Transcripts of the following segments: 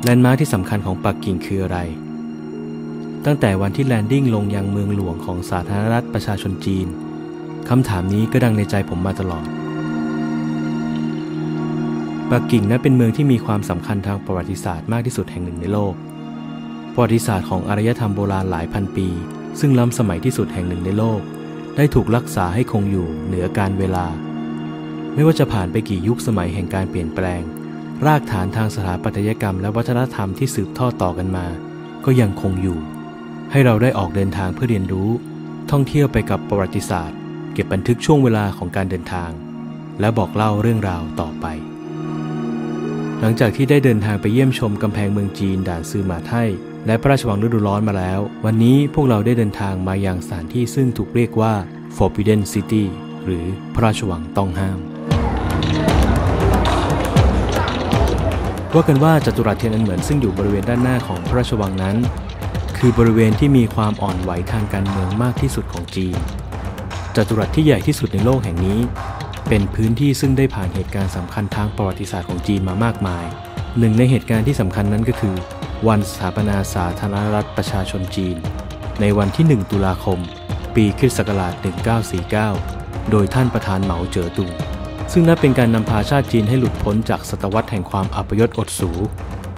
แลนด์มาร์คที่สำคัญของปักกิ่งคืออะไรตั้งแต่วันที่แลนดิ้งลงยังเมืองหลวงของสาธารณรัฐประชาชนจีนคำถามนี้ก็ดังในใจผมมาตลอดปักกิ่งนั้นเป็นเมืองที่มีความสำคัญทางประวัติศาสตร์มากที่สุดแห่งหนึ่งในโลกประวัติศาสตร์ของอารยธรรมโบราณหลายพันปีซึ่งล้ำสมัยที่สุดแห่งหนึ่งในโลกได้ถูกรักษาให้คงอยู่เหนือการเวลาไม่ว่าจะผ่านไปกี่ยุคสมัยแห่งการเปลี่ยนแปลงรากฐานทางสถาปัตยกรรมและวัฒนธรรมที่สืบทอดต่อกันมาก็ยังคงอยู่ให้เราได้ออกเดินทางเพื่อเรียนรู้ท่องเที่ยวไปกับประวัติศาสตร์เก็บบันทึกช่วงเวลาของการเดินทางและบอกเล่าเรื่องราวต่อไปหลังจากที่ได้เดินทางไปเยี่ยมชมกำแพงเมืองจีนด่านซือหมาไท่และพระราชวังฤดูร้อนมาแล้ววันนี้พวกเราได้เดินทางมายังสถานที่ซึ่งถูกเรียกว่า Forbidden City หรือพระราชวังต้องห้ามว่ากันว่าจัตุรัสเทียนอันเหมินซึ่งอยู่บริเวณด้านหน้าของพระราชวังนั้นคือบริเวณที่มีความอ่อนไหวทางการเมืองมากที่สุดของจีนจัตุรัสที่ใหญ่ที่สุดในโลกแห่งนี้เป็นพื้นที่ซึ่งได้ผ่านเหตุการณ์สำคัญทางประวัติศาสตร์ของจีนมามากมายหนึ่งในเหตุการณ์ที่สำคัญนั้นก็คือวันสถาปนาสาธารณรัฐประชาชนจีนในวันที่1ตุลาคมปีค.ศ. 1949โดยท่านประธานเหมาเจ๋อตุงซึ่งนับเป็นการนำพาชาติจีนให้หลุดพ้นจากศตวรรษแห่งความอัปยศอดสู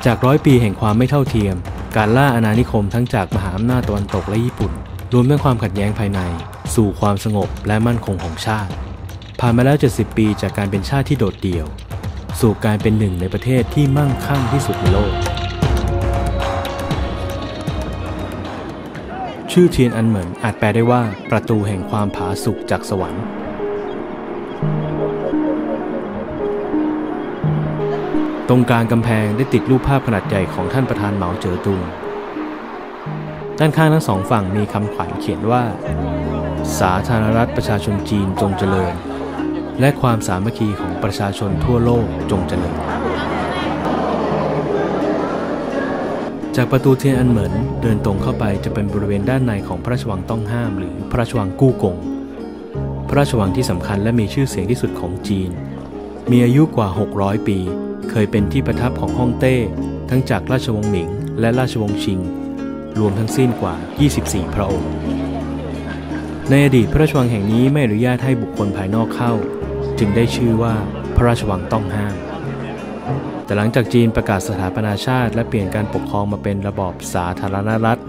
จาก100 ปีแห่งความไม่เท่าเทียมการล่าอาณานิคมทั้งจากมหาอำนาจตะวันตกและญี่ปุ่นรวมทั้งความขัดแย้งภายในสู่ความสงบและมั่นคงของชาติผ่านมาแล้ว70 ปีจากการเป็นชาติที่โดดเดี่ยวสู่การเป็นหนึ่งในประเทศที่มั่งคั่งที่สุดในโลกชื่อเทียนอันเหมินอาจแปลได้ว่าประตูแห่งความผาสุกจากสวรรค์ตรงกลางกำแพงได้ติดรูปภาพขนาดใหญ่ของท่านประธานเหมาเจ๋อตุงด้านข้างทั้งสองฝั่งมีคำขวัญเขียนว่าสาธารณรัฐประชาชนจีนจงเจริญและความสามัคคีของประชาชนทั่วโลกจงเจริญจากประตูเทียนอันเหมินเดินตรงเข้าไปจะเป็นบริเวณด้านในของพระราชวังต้องห้ามหรือพระราชวังกู้กงพระราชวังที่สำคัญและมีชื่อเสียงที่สุดของจีนมีอายุกว่า600 ปีเคยเป็นที่ประทับของฮ่องเต้ทั้งจากราชวงศ์หมิงและราชวงศ์ชิงรวมทั้งสิ้นกว่า24 พระองค์ในอดีตพระราชวังแห่งนี้ไม่อนุญาตให้บุคคลภายนอกเข้าจึงได้ชื่อว่าพระราชวังต้องห้ามแต่หลังจากจีนประกาศสถาปนาชาติและเปลี่ยนการปกครองมาเป็นระบอบสาธารณรัฐ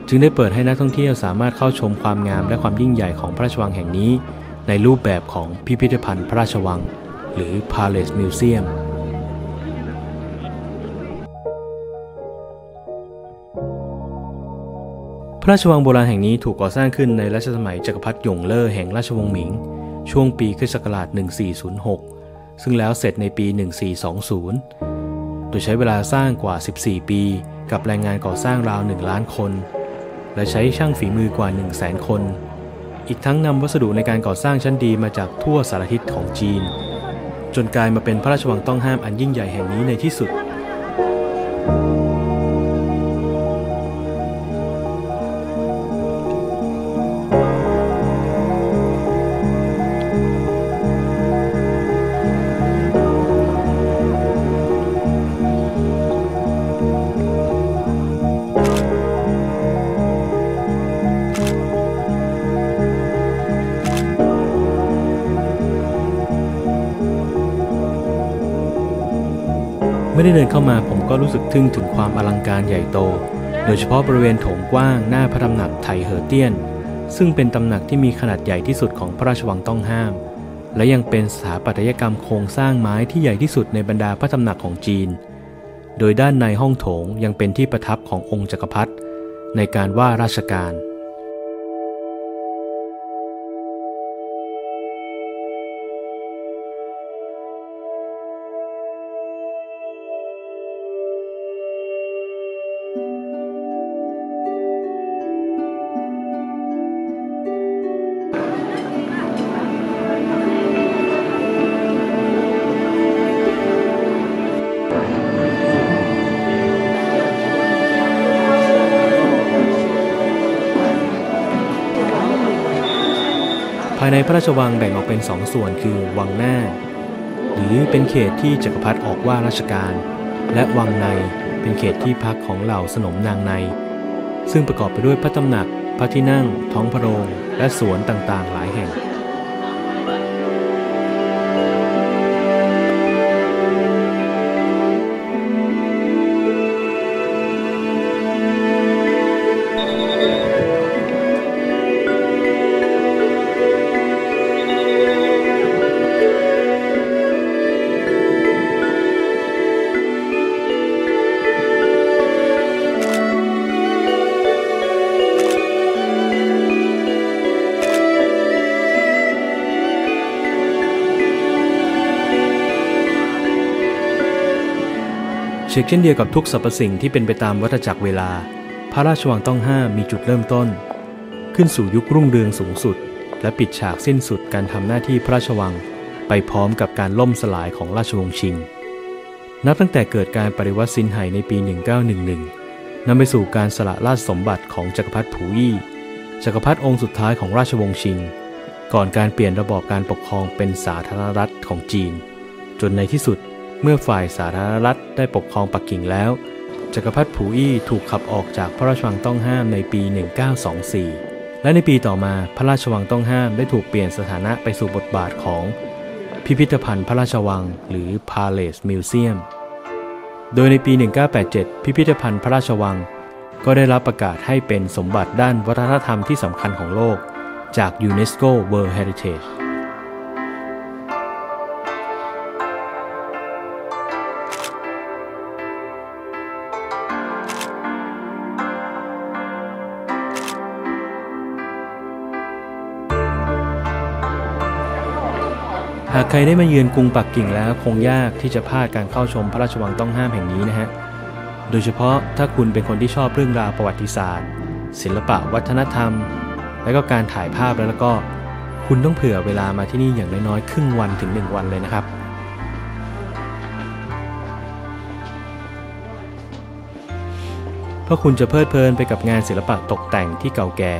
จึงได้เปิดให้นักท่องเที่ยวสามารถเข้าชมความงามและความยิ่งใหญ่ของพระราชวังแห่งนี้ในรูปแบบของพิพิธภัณฑ์พระราชวังหรือ Palace Museumพระราชวังโบราณแห่งนี้ถูกก่อสร้างขึ้นในรัชสมัยจักรพรรดิหยงเล่อแห่งราชวงศ์หมิงช่วงปีค.ศ. 1406ซึ่งแล้วเสร็จในปี1420โดยใช้เวลาสร้างกว่า14 ปีกับแรงงานก่อสร้างราว1 ล้านคนและใช้ช่างฝีมือกว่า 100,000 คนอีกทั้งนำวัสดุในการก่อสร้างชั้นดีมาจากทั่วสารทิศของจีนจนกลายมาเป็นพระราชวังต้องห้ามอันยิ่งใหญ่แห่งนี้ในที่สุดไม่ได้เดินเข้ามาผมก็รู้สึกทึ่งถึงความอลังการใหญ่โตโดยเฉพาะบริเวณโถงกว้างหน้าพระตำหนักไถเหอเตี้ยนซึ่งเป็นตำหนักที่มีขนาดใหญ่ที่สุดของพระราชวังต้องห้ามและยังเป็นสถาปัตยกรรมโครงสร้างไม้ที่ใหญ่ที่สุดในบรรดาพระตำหนักของจีนโดยด้านในห้องโถงยังเป็นที่ประทับขององค์จักรพรรดิในการว่าราชการภายในพระราชวังแบ่งออกเป็น2 ส่วนคือวังหน้าหรือเป็นเขตที่จักรพรรดิออกว่าราชการและวังใน เป็นเขตที่พักของเหล่าสนมนางในซึ่งประกอบไปด้วยพระตำหนักพระที่นั่งท้องพระโรงและสวนต่างๆหลายแห่งเช่นเดียวกับทุกสรรพสิ่งที่เป็นไปตามวัฏจักรเวลาพระราชวังต้องห้ามมีจุดเริ่มต้นขึ้นสู่ยุครุ่งเรืองสูงสุดและปิดฉากสิ้นสุดการทำหน้าที่พระราชวังไปพร้อมกับการล่มสลายของราชวงศ์ชิงนับตั้งแต่เกิดการปฏิวัติซินไห่ในปี 1911 นำไปสู่การสละราชสมบัติของจักรพรรดิผู่อี้จักรพรรดิองค์สุดท้ายของราชวงศ์ชิงก่อนการเปลี่ยนระบอบการปกครองเป็นสาธารณรัฐของจีนจนในที่สุดเมื่อฝ่ายสาธารณรัฐได้ปกครองปักกิ่งแล้วจักรพรรดิผู่อี้ถูกขับออกจากพระราชวังต้องห้ามในปี 1924 และในปีต่อมาพระราชวังต้องห้ามได้ถูกเปลี่ยนสถานะไปสู่บทบาทของพิพิธภัณฑ์พระราชวังหรือ Palace Museum โดยในปี 1987 พิพิธภัณฑ์พระราชวังก็ได้รับประกาศให้เป็นสมบัติด้านวัฒนธรรมที่สำคัญของโลกจาก UNESCO World Heritageหากใครได้มาเยือนกรุงปักกิ่งแล้วคงยากที่จะพลาดการเข้าชมพระราชวังต้องห้ามแห่งนี้นะฮะโดยเฉพาะถ้าคุณเป็นคนที่ชอบเรื่องราวประวัติศาสตร์ศิลปะวัฒนธรรมและก็การถ่ายภาพแล้วก็คุณต้องเผื่อเวลามาที่นี่อย่างน้อยๆครึ่งวันถึง1 วันเลยนะครับเพราะคุณจะเพลิดเพลินไปกับงานศิลปะตกแต่งที่เก่าแก่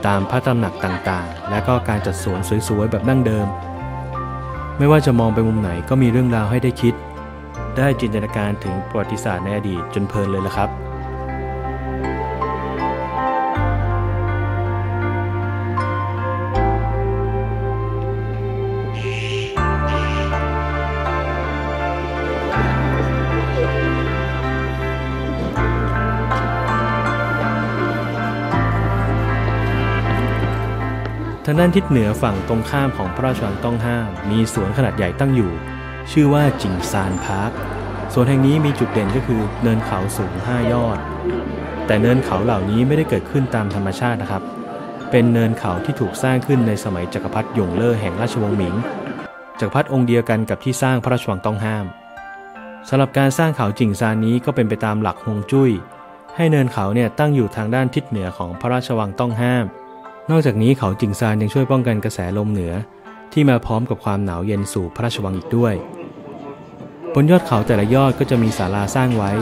ตามพระตำหนักต่างๆและก็การจัดสวนสวยๆแบบดั้งเดิมไม่ว่าจะมองไปมุมไหนก็มีเรื่องราวให้ได้คิดได้จินตนาการถึงประวัติศาสตร์ในอดีตจนเพลินเลยล่ะครับทางด้านทิศเหนือฝั่งตรงข้ามของพระราชวังต้องห้ามมีสวนขนาดใหญ่ตั้งอยู่ชื่อว่าจิงซานพาร์คสวนแห่งนี้มีจุดเด่นก็คือเนินเขาสูง5 ยอดแต่เนินเขาเหล่านี้ไม่ได้เกิดขึ้นตามธรรมชาตินะครับเป็นเนินเขาที่ถูกสร้างขึ้นในสมัยจักรพรรดิหยงเล่อแห่งราชวงศ์หมิงจักรพรรดิองค์เดียวกันกับที่สร้างพระราชวังต้องห้ามสำหรับการสร้างเขาจิงซานนี้ก็เป็นไปตามหลักฮวงจุ้ยให้เนินเขาเนี่ยตั้งอยู่ทางด้านทิศเหนือของพระราชวังต้องห้ามนอกจากนี้เขาจิงซานยังช่วยป้องกันกระแสลมเหนือที่มาพร้อมกับความหนาวเย็นสู่พระราชวังอีกด้วยบนยอดเขาแต่ละยอดก็จะมีศาลาสร้างไว้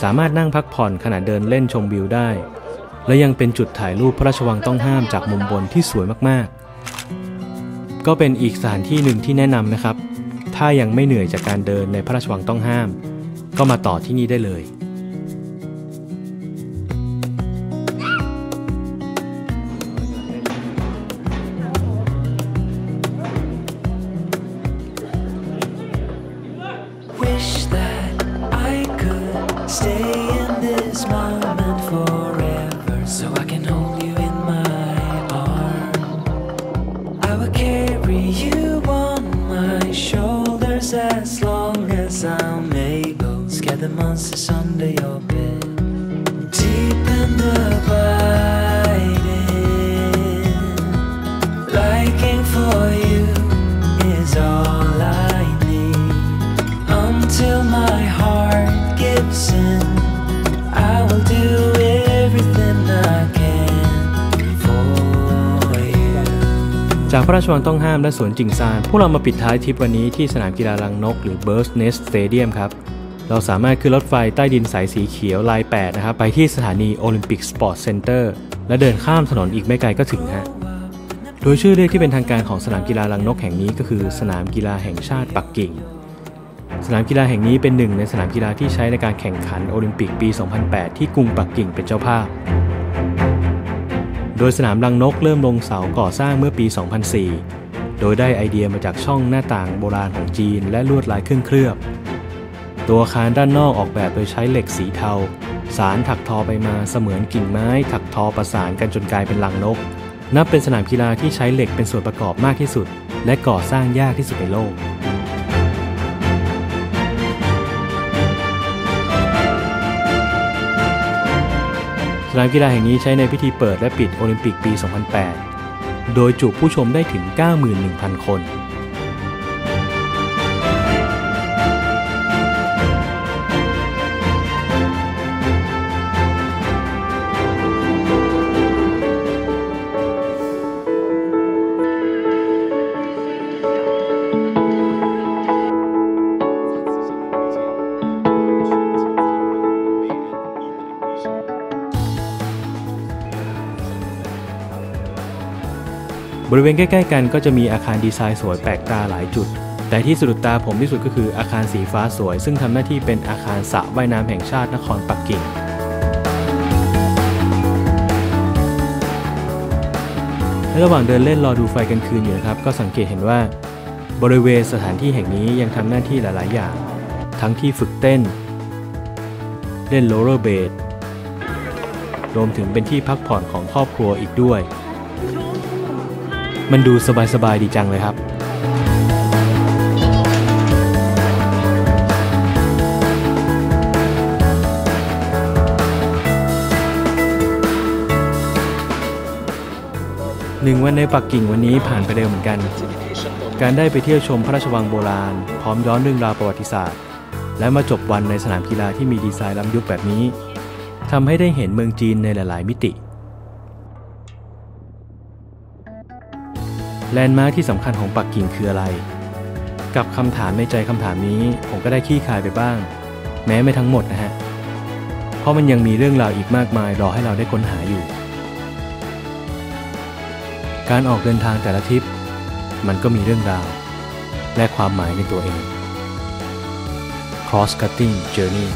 สามารถนั่งพักผ่อนขณะเดินเล่นชมวิวได้และยังเป็นจุดถ่ายรูปพระราชวังต้องห้ามจากมุมบนที่สวยมากๆก็เป็นอีกสถานที่หนึ่งที่แนะนำนะครับถ้ายังไม่เหนื่อยจากการเดินในพระราชวังต้องห้ามก็มาต่อที่นี่ได้เลยAs long as I'm able, scare the monsters under your bed. Deep and abiding, liking for you is all I need. Until my heart gives in, I will do everything I can for you. จากพระราชวังต้องห้ามและสวนจิงซานพวกเรามาปิดท้ายทริปวันนี้ที่สนามกีฬารังนกหรือ Bird's Nest Stadium ครับเราสามารถขึ้นรถไฟใต้ดินสายสีเขียวลาย 8นะครับไปที่สถานี Olympic Sports Center และเดินข้ามถนนอีกไม่ไกลก็ถึงฮะโดยชื่อเรียกที่เป็นทางการของสนามกีฬารังนกแห่งนี้ก็คือสนามกีฬาแห่งชาติปักกิ่ง สนามกีฬาแห่งนี้เป็นหนึ่งในสนามกีฬาที่ใช้ในการแข่งขันโอลิมปิกปี 2008 ที่กรุงปักกิ่งเป็นเจ้าภาพโดยสนามรังนกเริ่มลงเสาก่อสร้างเมื่อปี 2004 โดยได้ไอเดียมาจากช่องหน้าต่างโบราณของจีนและลวดลายเคลือบตัวอาคารด้านนอกออกแบบโดยใช้เหล็กสีเทาสารถักทอไปมาเสมือนกิ่งไม้ถักทอประสานกันจนกลายเป็นรังนกนับเป็นสนามกีฬาที่ใช้เหล็กเป็นส่วนประกอบมากที่สุดและก่อสร้างยากที่สุดในโลกสนามกีฬาแห่งนี้ใช้ในพิธีเปิดและปิดโอลิมปิกปี 2008 โดยจุผู้ชมได้ถึง 91,000 คนบริเวณใกล้ๆกันก็จะมีอาคารดีไซน์สวยแปลกตาหลายจุดแต่ที่สะดุดตาผมที่สุดก็คืออาคารสีฟ้าสวยซึ่งทำหน้าที่เป็นอาคารสระว่ายน้ำแห่งชาตินครปักกิ่งและระหว่างเดินเล่นรอดูไฟกลางคืนอยู่นะครับก็สังเกตเห็นว่าบริเวณสถานที่แห่งนี้ยังทำหน้าที่หลายๆอย่างทั้งที่ฝึกเต้นเล่นโรลเลอร์เบดรวมถึงเป็นที่พักผ่อนของครอบครัวอีกด้วยมันดูสบายๆดีจังเลยครับ1 วันในปักกิ่งวันนี้ผ่านไปเร็วเหมือนกันการได้ไปเที่ยวชมพระราชวังโบราณพร้อมย้อนเรื่องราวประวัติศาสตร์และมาจบวันในสนามกีฬาที่มีดีไซน์ล้ำยุคแบบนี้ทำให้ได้เห็นเมืองจีนในหลายๆมิติแลนด์มาร์คที่สำคัญของปักกิ่งคืออะไรกับคำถามในใจคำถามนี้ผมก็ได้ขี้คายไปบ้างแม้ไม่ทั้งหมดนะฮะเพราะมันยังมีเรื่องราวอีกมากมายรอให้เราได้ค้นหาอยู่การออกเดินทางแต่ละทริปมันก็มีเรื่องราวและความหมายในตัวเอง Cross Cutting Journey